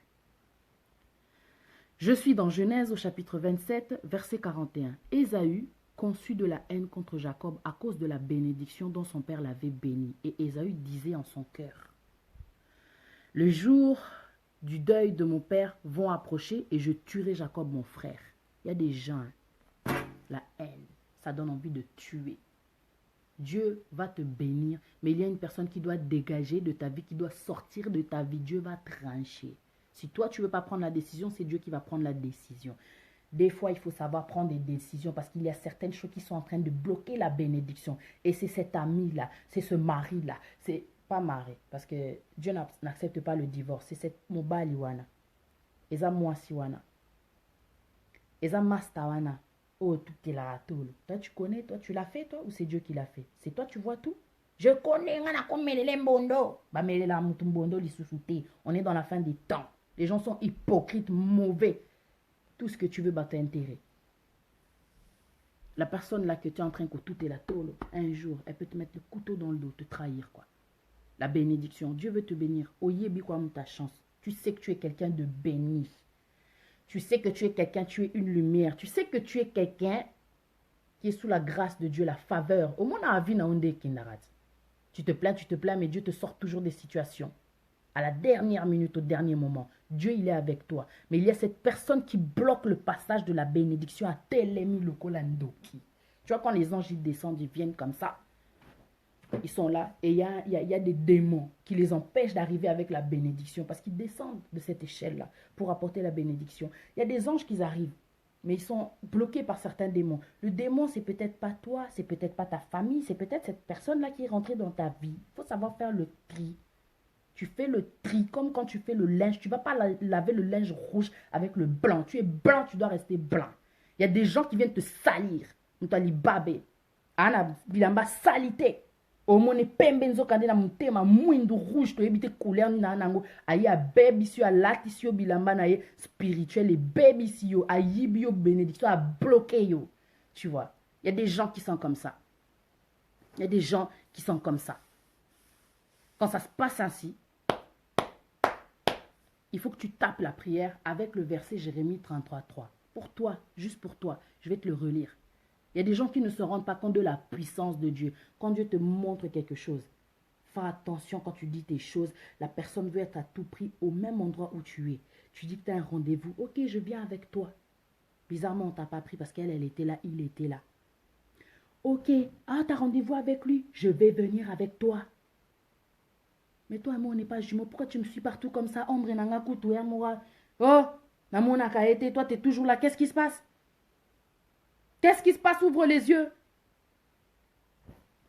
Je suis dans Genèse au chapitre 27, verset 41. Ésaü conçut de la haine contre Jacob à cause de la bénédiction dont son père l'avait béni. Et Ésaü disait en son cœur, le jour du deuil de mon père vont approcher et je tuerai Jacob mon frère. Il y a des gens, la haine, ça donne envie de tuer. Dieu va te bénir, mais il y a une personne qui doit dégager de ta vie, qui doit sortir de ta vie. Dieu va trancher. Si toi, tu ne veux pas prendre la décision, c'est Dieu qui va prendre la décision. Des fois, il faut savoir prendre des décisions parce qu'il y a certaines choses qui sont en train de bloquer la bénédiction. Et c'est cet ami-là, c'est ce mari-là. C'est pas mari, parce que Dieu n'accepte pas le divorce. C'est cette mobaliwana. Eza mwasiwana. Eza mastawana. Oh, tout est là, tout. Toi, tu connais, toi, tu l'as fait, toi, ou c'est Dieu qui l'a fait? C'est toi, tu vois tout? Je connais, on est dans la fin des temps. Les gens sont hypocrites, mauvais. Tout ce que tu veux, bah, t'as intérêt. La personne là que tu es en train de tout est la tôle, un jour, elle peut te mettre le couteau dans le dos, te trahir, quoi. La bénédiction, Dieu veut te bénir. Oyebi quoi, ta chance. Tu sais que tu es quelqu'un de béni. Tu sais que tu es quelqu'un, tu es une lumière. Tu sais que tu es quelqu'un qui est sous la grâce de Dieu, la faveur. Au monde a vie na onde kindarat. Tu te plains, mais Dieu te sort toujours des situations. À la dernière minute, au dernier moment, Dieu, il est avec toi. Mais il y a cette personne qui bloque le passage de la bénédiction à Telemi Lokolandoki. Tu vois, quand les anges ils descendent, ils viennent comme ça. Ils sont là et il y a des démons qui les empêchent d'arriver avec la bénédiction parce qu'ils descendent de cette échelle-là pour apporter la bénédiction. Il y a des anges qui arrivent, mais ils sont bloqués par certains démons. Le démon, c'est peut-être pas toi, c'est peut-être pas ta famille, c'est peut-être cette personne-là qui est rentrée dans ta vie. Il faut savoir faire le tri. Tu fais le tri comme quand tu fais le linge. Tu ne vas pas laver le linge rouge avec le blanc. Tu es blanc, tu dois rester blanc. Il y a des gens qui viennent te salir. Mutali babé. Ana bilamba salité. Au monde pembenzo kande na mutema mwindu rouge to ebite couleur ni na nango aya bebisio a latisio bilamba na ye spirituel et bebisio a yibio bénédiction a bloqué yo. Tu vois, il y a des gens qui sont comme ça. Il y a des gens qui sont comme ça. Quand ça se passe ainsi, il faut que tu tapes la prière avec le verset Jérémie 33:3. Pour toi, juste pour toi, je vais te le relire. Il y a des gens qui ne se rendent pas compte de la puissance de Dieu. Quand Dieu te montre quelque chose, fais attention quand tu dis tes choses. La personne veut être à tout prix au même endroit où tu es. Tu dis que tu as un rendez-vous. Ok, je viens avec toi. Bizarrement, on ne t'a pas pris parce qu'elle était là, il était là. Ok, ah, tu as rendez-vous avec lui. Je vais venir avec toi. Mais toi et moi, on n'est pas jumeaux. Pourquoi tu me suis partout comme ça? Ombre nanga kutu ya mora. Oh, namona kaete, toi, tu es toujours là. Qu'est-ce qui se passe? Qu'est-ce qui se passe? Ouvre les yeux.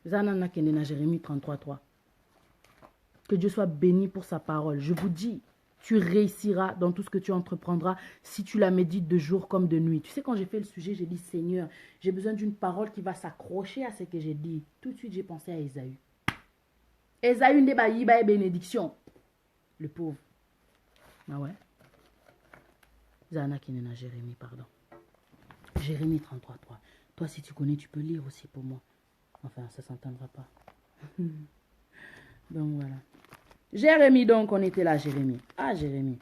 Zanana Kendena, Jérémie 33:3. Que Dieu soit béni pour sa parole. Je vous dis, tu réussiras dans tout ce que tu entreprendras si tu la médites de jour comme de nuit. Tu sais, quand j'ai fait le sujet, j'ai dit, Seigneur, j'ai besoin d'une parole qui va s'accrocher à ce que j'ai dit. Tout de suite, j'ai pensé à Ésaü. Ésaü n'est bénédiction. Le pauvre. Ah ouais. Zana Kendena, Jérémie, pardon. Jérémie 33:3. Toi, si tu connais, tu peux lire aussi pour moi. Enfin, ça ne s'entendra pas. Donc, voilà. Jérémie, donc, on était là, Jérémie. Ah, Jérémie.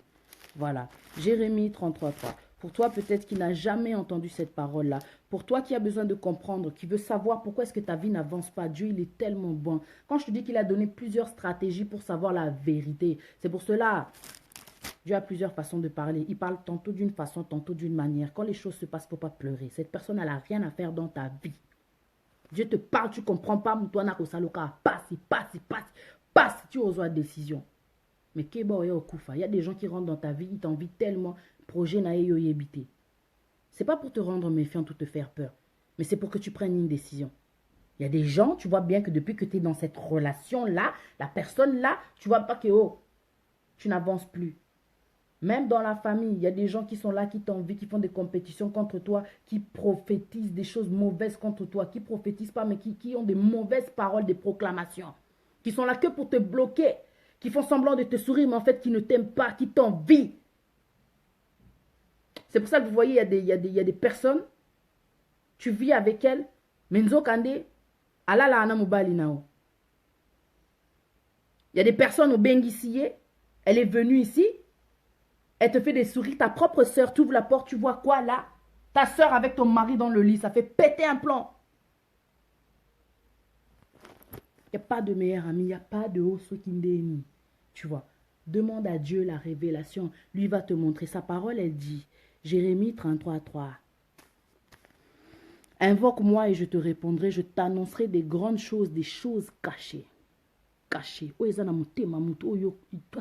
Voilà. Jérémie 33:3. Pour toi, peut-être qui n'a jamais entendu cette parole-là. Pour toi qui a besoin de comprendre, qui veut savoir pourquoi est-ce que ta vie n'avance pas. Dieu, il est tellement bon. Quand je te dis qu'il a donné plusieurs stratégies pour savoir la vérité, c'est pour cela... Dieu a plusieurs façons de parler. Il parle tantôt d'une façon, tantôt d'une manière. Quand les choses se passent, il ne faut pas pleurer. Cette personne, elle n'a rien à faire dans ta vie. Dieu te parle, tu ne comprends pas. Passe, tu oses la décision. Mais il y a des gens qui rentrent dans ta vie, ils t'envient tellement. Projet n'a yo yébité. Ce n'est pas pour te rendre méfiant ou te faire peur. Mais c'est pour que tu prennes une décision. Il y a des gens, tu vois bien que depuis que tu es dans cette relation-là, la personne-là, tu ne vois pas que tu n'avances plus. Même dans la famille, il y a des gens qui sont là, qui t'envient, qui font des compétitions contre toi, qui prophétisent des choses mauvaises contre toi, qui prophétisent pas, mais qui ont des mauvaises paroles, des proclamations, qui sont là que pour te bloquer, qui font semblant de te sourire, mais en fait, qui ne t'aiment pas, qui t'envient. C'est pour ça que vous voyez, il y a des personnes, tu vis avec elles, mais Nzo Kande, alala ana mobali nao. Il y a des personnes au Benguissier, elle est venue ici, elle te fait des sourires, ta propre soeur, tu ouvres la porte, tu vois quoi là? Ta soeur avec ton mari dans le lit, ça fait péter un plomb. Il n'y a pas de meilleur ami, il n'y a pas de Osokindeni. Tu vois, demande à Dieu la révélation. Lui va te montrer. Sa parole, elle dit, Jérémie 33:3. Invoque-moi et je te répondrai, je t'annoncerai des grandes choses, des choses cachées. Cachées. Toi,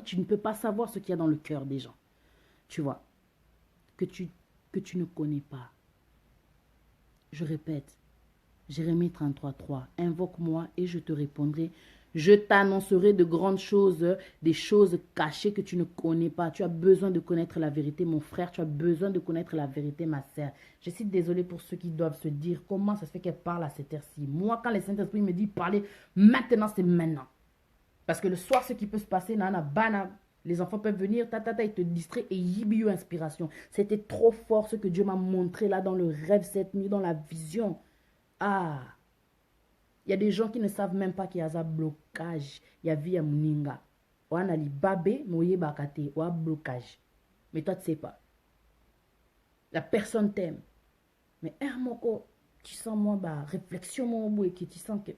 tu ne peux pas savoir ce qu'il y a dans le cœur des gens. Tu vois, que tu ne connais pas. Je répète, Jérémie 33:3. Invoque-moi et je te répondrai. Je t'annoncerai de grandes choses, des choses cachées que tu ne connais pas. Tu as besoin de connaître la vérité, mon frère. Tu as besoin de connaître la vérité, ma sœur. Je suis désolée pour ceux qui doivent se dire comment ça se fait qu'elle parle à cette heure-ci. Moi, quand le Saint-Esprit me dit parler, maintenant, c'est maintenant. Parce que le soir, ce qui peut se passer, nana, bana, les enfants peuvent venir, ils te distraient et yibiou inspiration. C'était trop fort ce que Dieu m'a montré là dans le rêve cette nuit, dans la vision. Ah, il y a des gens qui ne savent même pas qu'il y a un blocage. Il y a via Mouninga. On a li babé, moye bakate, ou un blocage. Mais toi, tu ne sais pas. La personne t'aime. Mais moko, tu sens moi, bah, réflexion, mon et tu sens que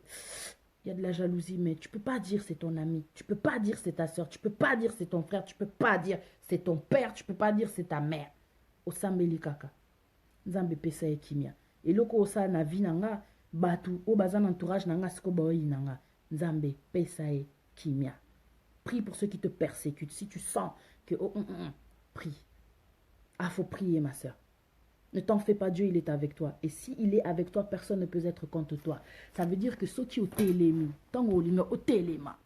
il y a de la jalousie, mais tu peux pas dire c'est ton ami. Tu peux pas dire c'est ta soeur. Tu peux pas dire c'est ton frère. Tu peux pas dire c'est ton père. Tu peux pas dire c'est ta mère. Osambeli kaka. Nzambe pesa e kimia. Et loko osa na vi nanga, batu, o bazan entourage nanga, siko baoyi nanga. Nzambe pesa e kimia. Prie pour ceux qui te persécutent. Si tu sens que, prie. Ah, faut prier, ma soeur. Ne t'en fais pas, Dieu, il est avec toi. Et s'il est avec toi, personne ne peut être contre toi. Ça veut dire que ce qui est au télémi, tant au linga, au téléma.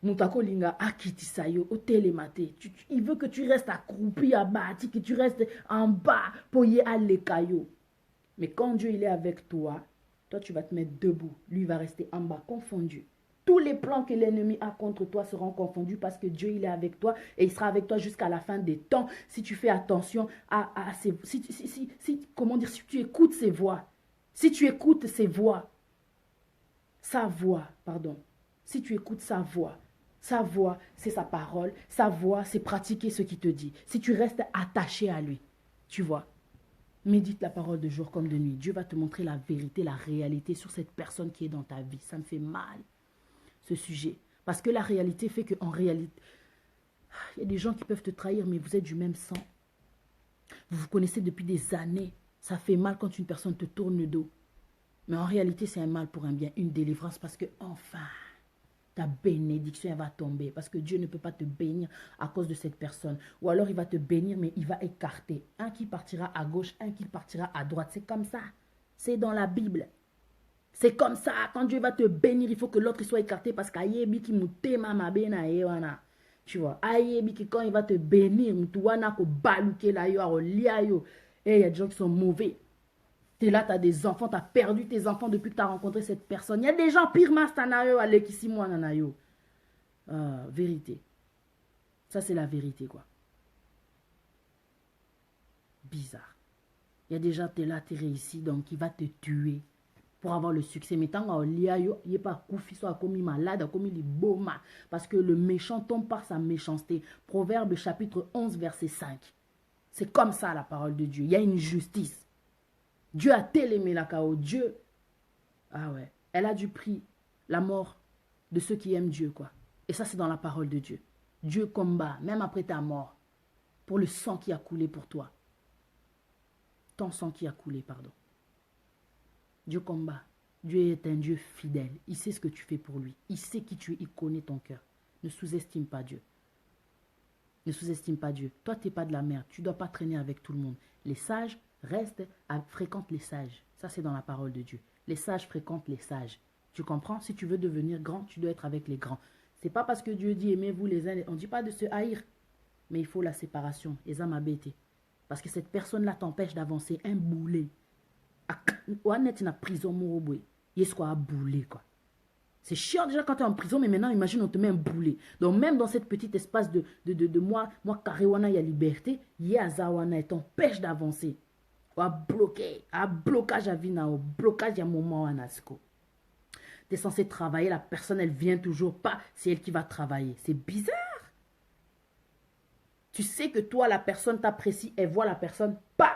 Moutako linga, akitisayo, au télémate. Il veut que tu restes accroupi, abattu, que tu restes en bas, poyé à l'écaillot. Mais quand Dieu, il est avec toi, toi, tu vas te mettre debout. Lui, il va rester en bas, confondu. Tous les plans que l'ennemi a contre toi seront confondus parce que Dieu, il est avec toi et il sera avec toi jusqu'à la fin des temps. Si tu fais attention à ses... comment dire, si tu écoutes ses voix. Si tu écoutes ses voix. Sa voix, pardon. Si tu écoutes sa voix, c'est sa parole. Sa voix, c'est pratiquer ce qu'il te dit. Si tu restes attaché à lui, tu vois. Médite la parole de jour comme de nuit. Dieu va te montrer la vérité, la réalité sur cette personne qui est dans ta vie. Ça me fait mal. Ce sujet. Parce que la réalité fait qu'en réalité, il y a des gens qui peuvent te trahir, mais vous êtes du même sang. Vous vous connaissez depuis des années. Ça fait mal quand une personne te tourne le dos. Mais en réalité, c'est un mal pour un bien, une délivrance, parce que enfin, ta bénédiction, elle va tomber. Parce que Dieu ne peut pas te bénir à cause de cette personne. Ou alors, il va te bénir, mais il va écarter. Un qui partira à gauche, un qui partira à droite. C'est comme ça. C'est dans la Bible. C'est comme ça, quand Dieu va te bénir, il faut que l'autre soit écarté parce qu'ayebi qui mutema mabena ewana. Tu vois, ayebi qui quand il va te bénir, mutuwana ko baluke la yo, lia yo. Et il y a des gens qui sont mauvais. Tu es là, tu as des enfants, tu as perdu tes enfants depuis que tu as rencontré cette personne. Il y a des gens pire mastanayo alekisi moi nanayo. Vérité. Ça c'est la vérité quoi. Bizarre. Il y a déjà tu es là, tu es réussi, donc il va te tuer. Pour avoir le succès. Mais tant qu'on lia yo, il n'est pas koufi, soit commis malade, commis les boma. Parce que le méchant tombe par sa méchanceté. Proverbe chapitre 11, verset 5. C'est comme ça la parole de Dieu. Il y a une justice. Dieu a télémé la cao. Dieu, ah ouais, elle a du prix la mort de ceux qui aiment Dieu, quoi. Et ça, c'est dans la parole de Dieu. Dieu combat, même après ta mort, pour le sang qui a coulé pour toi. Ton sang qui a coulé, pardon. Dieu combat. Dieu est un Dieu fidèle. Il sait ce que tu fais pour lui. Il sait qui tu es. Il connaît ton cœur. Ne sous-estime pas Dieu. Ne sous-estime pas Dieu. Toi, tu n'es pas de la merde. Tu ne dois pas traîner avec tout le monde. Les sages fréquentent les sages. Ça, c'est dans la parole de Dieu. Les sages fréquentent les sages. Tu comprends? Si tu veux devenir grand, tu dois être avec les grands. Ce n'est pas parce que Dieu dit aimez-vous les uns. On ne dit pas de se haïr. Mais il faut la séparation. Et ça m'a bêté. Parce que cette personne-là t'empêche d'avancer. Un boulet. On est en prison, il est quoi à bouler quoi. C'est chiant déjà quand tu es en prison, mais maintenant imagine on te met un boulet. Donc même dans cette petite espace de moi carrément il y a liberté, il y a zawana et t'empêche d'avancer. Ou à bloquer, à blocage à vie, au blocage à moment à nasco. Tu es censé travailler, la personne elle vient toujours pas, c'est elle qui va travailler. C'est bizarre. Tu sais que toi la personne t'apprécie, elle voit la personne pas.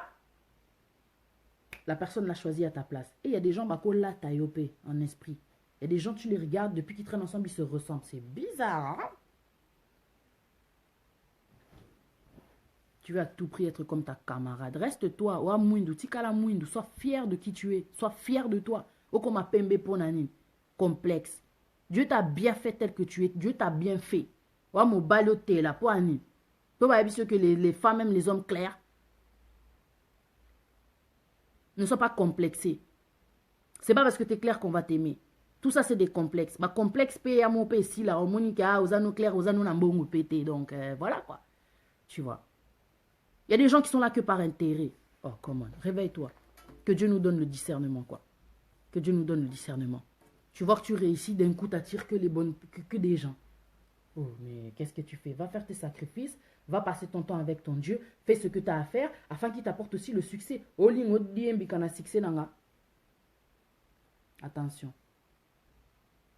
La personne l'a choisi à ta place. Et il y a des gens, là, taillopé en esprit. Il y a des gens, tu les regardes, depuis qu'ils traînent ensemble, ils se ressemblent. C'est bizarre, hein? Tu veux à tout prix être comme ta camarade. Reste-toi, wa mouindou, tikala mouindou. Sois fier de qui tu es. Sois fier de toi. Okoma pembe ponani. Complexe. Dieu t'a bien fait tel que tu es. Dieu t'a bien fait. Wa mo balote la poani. Tu vas dire que les femmes, même les hommes clairs, ne sois pas complexé. C'est pas parce que tu es clair qu'on va t'aimer. Tout ça, c'est des complexes. Ma complexe, paye à mon ici, là, au Monica, aux anneaux clairs, aux anneaux nambongo pété. Donc, voilà, quoi. Tu vois. Il y a des gens qui sont là que par intérêt. Oh, comment? Réveille-toi. Que Dieu nous donne le discernement, quoi. Que Dieu nous donne le discernement. Tu vois que tu réussis, d'un coup, t'attires que les bonnes, que des gens. Oh, mais qu'est-ce que tu fais? Va faire tes sacrifices, va passer ton temps avec ton Dieu, fais ce que tu as à faire, afin qu'il t'apporte aussi le succès. Attention.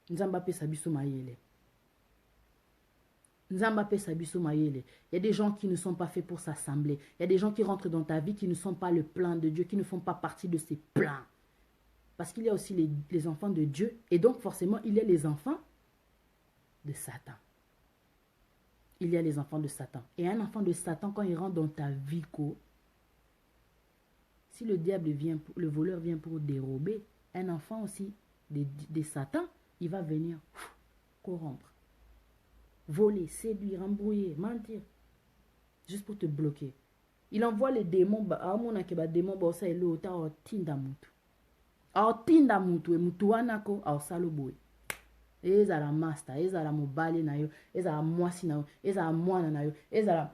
Nzamba pe sabiso mayele. Nzamba pe sabiso mayele. Il y a des gens qui ne sont pas faits pour s'assembler. Il y a des gens qui rentrent dans ta vie qui ne sont pas le plan de Dieu, qui ne font pas partie de ses plans. Parce qu'il y a aussi les enfants de Dieu. Et donc, forcément, il y a les enfants de Satan. Il y a les enfants de Satan. Et un enfant de Satan, quand il rentre dans ta vie, si le diable vient, le voleur vient pour dérober, un enfant aussi de Satan, il va venir corrompre, voler, séduire, embrouiller, mentir, juste pour te bloquer. Il envoie les démons, démons, ça est l'autre, au tinda mutu. Au tinda mutu, et mutu wanako, au saloboy. Ezala master, ezala mobali na yo, ezala mwasi na yo, ezala mwana na yo, ezala,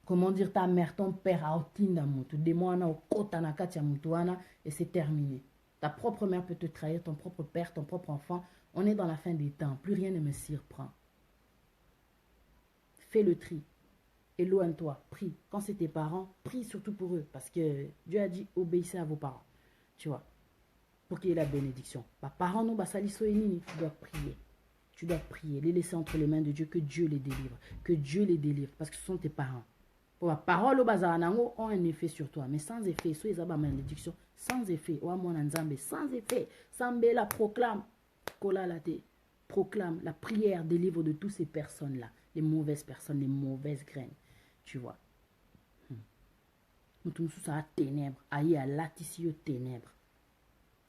comment dire, ta mère, ton père, au tinda mutu, démon wana, au kota na kati ya mutu wana, et c'est terminé. Ta propre mère peut te trahir, ton propre père, ton propre enfant. On est dans la fin des temps. Plus rien ne me surprend. Fais le tri. Éloigne-toi. Prie. Quand c'est tes parents, prie surtout pour eux. Parce que Dieu a dit, obéissez à vos parents. Tu vois. Pour qu'il y ait la bénédiction. Parents, nous, saliso et nini. Tu dois prier. Tu dois prier. Les laisser entre les mains de Dieu. Que Dieu les délivre. Que Dieu les délivre. Parce que ce sont tes parents. Pour la parole au bazar ont un effet sur toi. Mais sans effet. Soit ils ont une malédiction. Sans effet. Sans effet. Sambé la proclame. Kola la te. Proclame. La prière délivre de toutes ces personnes-là. Les mauvaises personnes. Les mauvaises graines. Tu vois. Nous tous ça à ténèbres. Aïe à latissio ténèbres.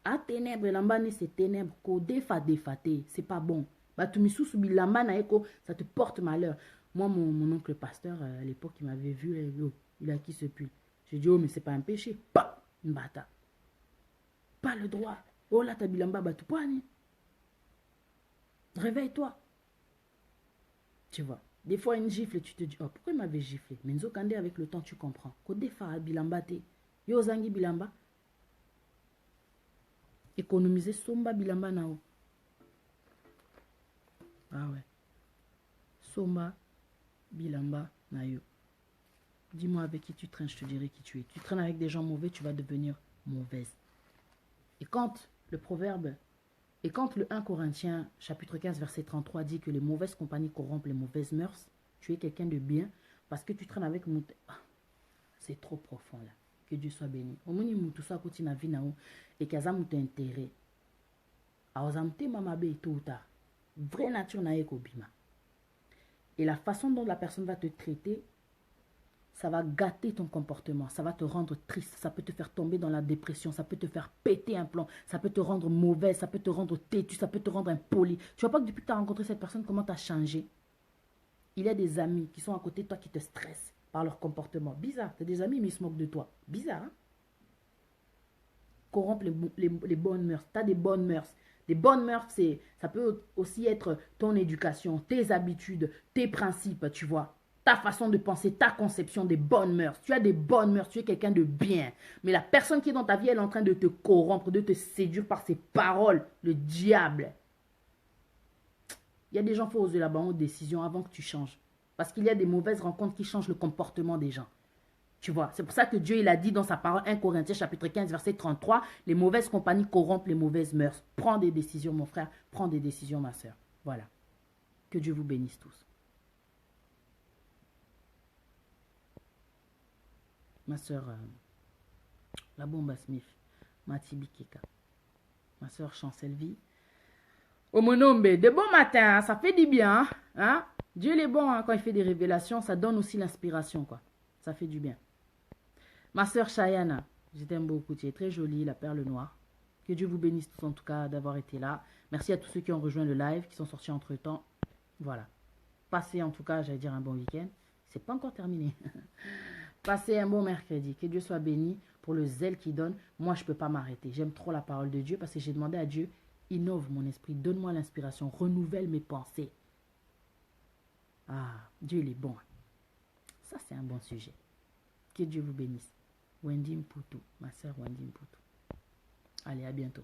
À ténèbres. L'ambane c'est ténèbres. Ko défaté. C'est pas bon. Batumisu subi l'ambane eko. Ça te porte malheur. Moi, mon oncle pasteur, à l'époque, il m'avait vu, il a qui ce pull. J'ai dit, oh, mais c'est pas un péché. Pas une bata. Pas le droit. Oh, là, t'as bilamba batupani. Réveille-toi. Tu vois. Des fois, une gifle, tu te dis, oh, pourquoi il m'avait giflé? Mais Nzo Kandé, avec le temps, tu comprends. Kode fa bilamba te. Yo zangi bilamba. Économiser somba bilamba nao. Ah ouais. Somba. Bilamba, Nayo. Dis-moi avec qui tu traînes, je te dirai qui tu es. Tu traînes avec des gens mauvais, tu vas devenir mauvaise. Et quand le proverbe, et quand le 1 Corinthiens, chapitre 15, verset 33 dit que les mauvaises compagnies corrompent les mauvaises mœurs, tu es quelqu'un de bien parce que tu traînes avec... C'est trop profond là. Que Dieu soit béni. Au moins, tout ça continue à vivre et qu'il y a intérêt. Alors, mamabe tout ou tard. Vraie nature na bima. Et la façon dont la personne va te traiter, ça va gâter ton comportement, ça va te rendre triste, ça peut te faire tomber dans la dépression, ça peut te faire péter un plomb, ça peut te rendre mauvaise, ça peut te rendre têtu, ça peut te rendre impoli. Tu vois pas que depuis que tu as rencontré cette personne, comment tu as changé? Il y a des amis qui sont à côté de toi qui te stressent par leur comportement. Bizarre, tu as des amis mais ils se moquent de toi. Bizarre, hein? Corrompre les bonnes mœurs. Tu as des bonnes mœurs. Les bonnes mœurs, ça peut aussi être ton éducation, tes habitudes, tes principes, tu vois. Ta façon de penser, ta conception des bonnes mœurs. Tu as des bonnes mœurs, tu es quelqu'un de bien. Mais la personne qui est dans ta vie, elle est en train de te corrompre, de te séduire par ses paroles. Le diable. Il y a des gens, il faut oser la bonne décision avant que tu changes. Parce qu'il y a des mauvaises rencontres qui changent le comportement des gens. Tu vois, c'est pour ça que Dieu, il a dit dans sa parole, 1 Corinthiens chapitre 15, verset 33, les mauvaises compagnies corrompent les mauvaises mœurs. Prends des décisions, mon frère. Prends des décisions, ma soeur. Voilà. Que Dieu vous bénisse tous. Ma soeur, la bombe Smith, Matibi Keka. Ma soeur Chancelvie. Oh mon homme, de bon matin, ça fait du bien. Hein? Dieu est bon hein, quand il fait des révélations, ça donne aussi l'inspiration, quoi. Ça fait du bien. Ma soeur Chayana, je t'aime beaucoup, tu es très jolie, la perle noire. Que Dieu vous bénisse tous en tout cas d'avoir été là. Merci à tous ceux qui ont rejoint le live, qui sont sortis entre temps. Voilà. Passez en tout cas, j'allais dire un bon week-end. C'est pas encore terminé. Passez un bon mercredi. Que Dieu soit béni pour le zèle qu'il donne. Moi, je ne peux pas m'arrêter. J'aime trop la parole de Dieu parce que j'ai demandé à Dieu Innove mon esprit, donne-moi l'inspiration, renouvelle mes pensées. Ah, Dieu il est bon. Ça c'est un bon sujet. Que Dieu vous bénisse. Wendy Mputu, ma sœur Wendy Mputu. Allez, à bientôt.